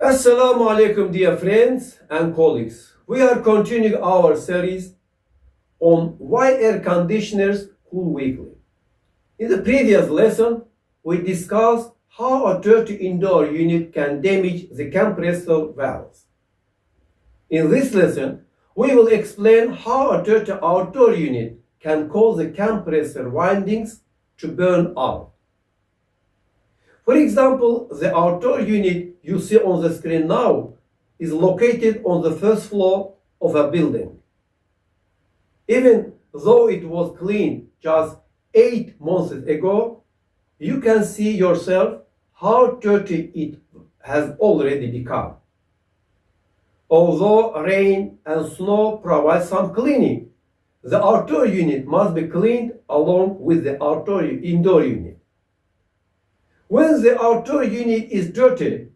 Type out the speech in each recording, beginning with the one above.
Assalamu alaikum, dear friends and colleagues. We are continuing our series on why air conditioners cool weakly. In the previous lesson, we discussed how a dirty indoor unit can damage the compressor valves. In this lesson, we will explain how a dirty outdoor unit can cause the compressor windings to burn out. For example, the outdoor unit you see on the screen now is located on the first floor of a building. Even though it was cleaned just 8 months ago, you can see yourself how dirty it has already become. Although rain and snow provide some cleaning, the outdoor unit must be cleaned along with the indoor unit. When the outdoor unit is dirty,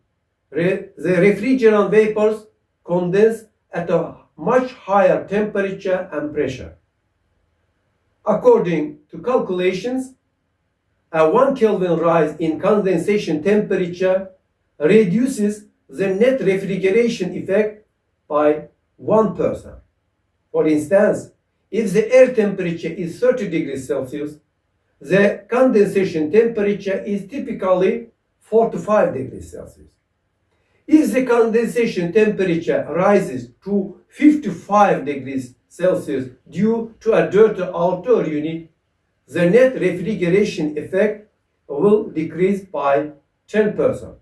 the refrigerant vapors condense at a much higher temperature and pressure. According to calculations, a 1 Kelvin rise in condensation temperature reduces the net refrigeration effect by 1%. For instance, if the air temperature is 30 degrees Celsius, the condensation temperature is typically 45 degrees Celsius. If the condensation temperature rises to 55 degrees Celsius due to a dirty outdoor unit, the net refrigeration effect will decrease by 10%.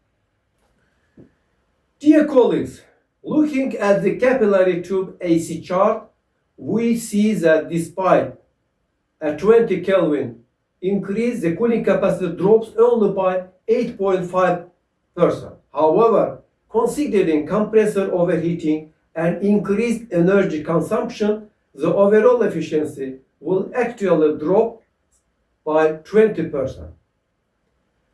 Dear colleagues, looking at the capillary tube AC chart, we see that despite a 20 Kelvin increase, the cooling capacity drops only by 8.5%. However, considering compressor overheating and increased energy consumption, the overall efficiency will actually drop by 20%.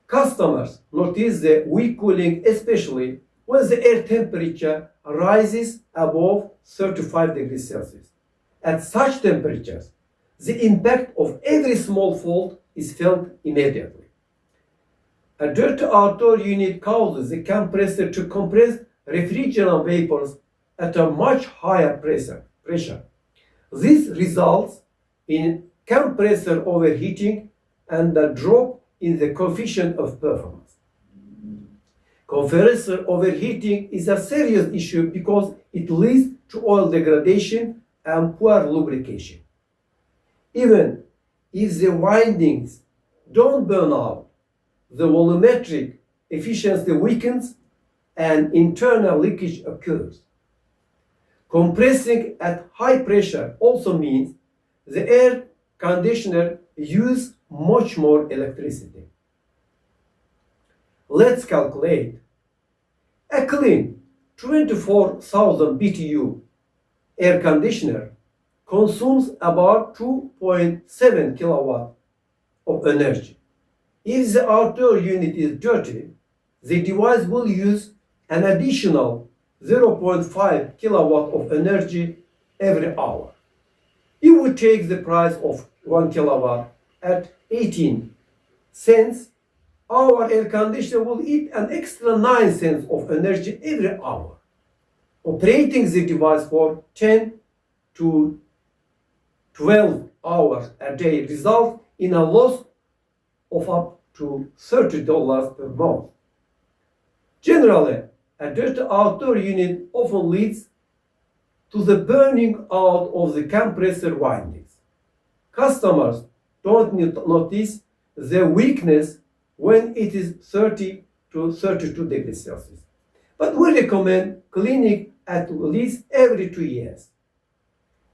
Customers notice the weak cooling especially when the air temperature rises above 35 degrees Celsius. At such temperatures, the impact of every small fault is felt immediately. A dirty outdoor unit causes the compressor to compress refrigerant vapors at a much higher pressure. This results in compressor overheating and a drop in the coefficient of performance. Compressor overheating is a serious issue because it leads to oil degradation and poor lubrication. Even if the windings don't burn out, the volumetric efficiency weakens and internal leakage occurs. Compressing at high pressure also means the air conditioner uses much more electricity. Let's calculate. A clean 24,000 BTU air conditioner consumes about 2.7 kilowatt of energy. If the outdoor unit is dirty, the device will use an additional 0.5 kilowatt of energy every hour. If we take the price of 1 kilowatt at 18 cents, our air conditioner will eat an extra 9 cents of energy every hour. Operating the device for 10 to 12 hours a day results in a loss of up to $30 per month. Generally, a dirty outdoor unit often leads to the burning out of the compressor windings. Customers don't notice the weakness when it is 30 to 32 degrees Celsius. But we recommend cleaning at least every 2 years.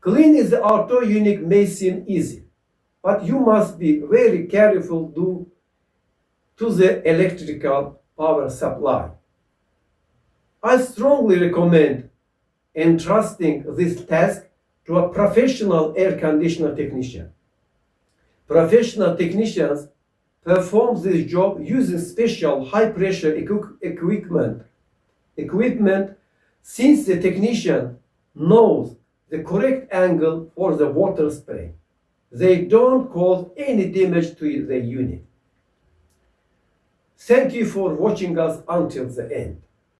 Cleaning the outdoor unit may seem easy, but you must be very careful due to the electrical power supply. I strongly recommend entrusting this task to a professional air conditioner technician. Professional technicians perform this job using special high-pressure equipment. Since the technician knows the correct angle for the water spray, they don't cause any damage to the unit. Thank you for watching us until the end.